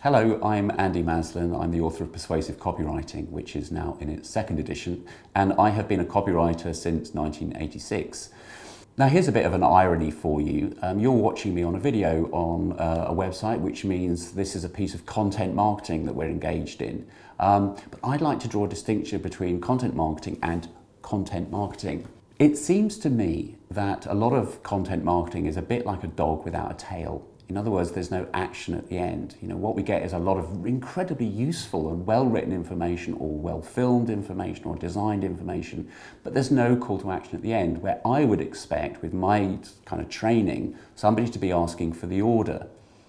Hello, I'm Andy Maslen. I'm the author of Persuasive Copywriting, which is now in its second edition, and I have been a copywriter since 1986. Now here's a bit of an irony for you. You're watching me on a video on a website, which means this is a piece of content marketing that we're engaged in. But I'd like to draw a distinction between content marketing and content marketing. It seems to me that a lot of content marketing is a bit like a dog without a tail. In other words, there's no action at the end. What we get is a lot of incredibly useful and well-written information, or well-filmed information, or designed information, but there's no call to action at the end, where I would expect, with my kind of training, somebody to be asking for the order.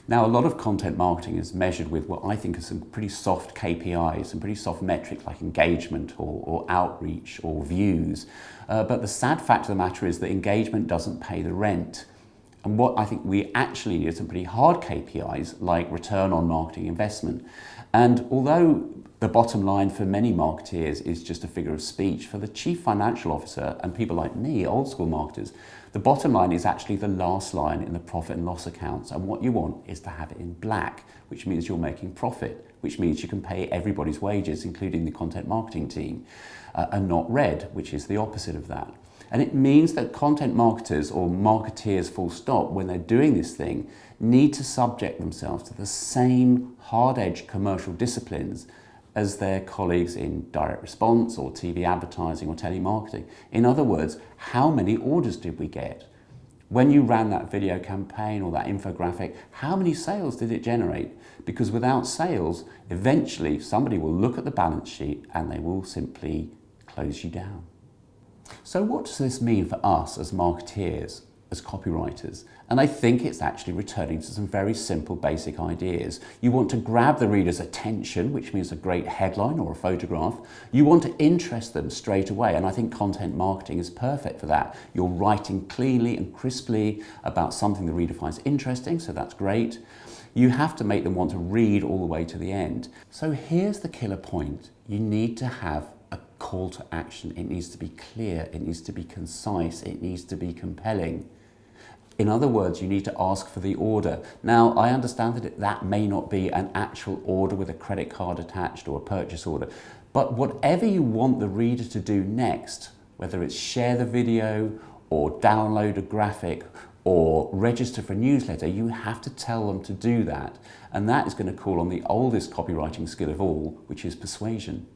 Now, a lot of content marketing is measured with what I think are some pretty soft KPIs, some pretty soft metrics like engagement or outreach or views. But the sad fact of the matter is that engagement doesn't pay the rent. And what I think we actually need are some pretty hard KPIs like return on marketing investment. And although the bottom line for many marketeers is just a figure of speech, for the chief financial officer and people like me, old school marketers, the bottom line is actually the last line in the profit and loss accounts. And what you want is to have it in black, which means you're making profit, which means you can pay everybody's wages, including the content marketing team, and not red, which is the opposite of that. And it means that content marketers, or marketeers full stop, when they're doing this thing, need to subject themselves to the same hard-edged commercial disciplines as their colleagues in direct response or TV advertising or telemarketing. In other words, how many orders did we get? When you ran that video campaign or that infographic, how many sales did it generate? Because without sales, eventually somebody will look at the balance sheet and they will simply close you down. So what does this mean for us as marketeers, as copywriters? And I think it's actually returning to some very simple basic ideas. You want to grab the reader's attention, which means a great headline or a photograph. You want to interest them straight away, and I think content marketing is perfect for that. You're writing cleanly and crisply about something the reader finds interesting, so that's great. You have to make them want to read all the way to the end. So here's the killer point. You need to have a call to action. It needs to be clear, it needs to be concise, it needs to be compelling. In other words, you need to ask for the order. Now, I understand that that may not be an actual order with a credit card attached or a purchase order, but whatever you want the reader to do next, whether it's share the video or download a graphic or register for a newsletter, you have to tell them to do that. And that is going to call on the oldest copywriting skill of all, which is persuasion.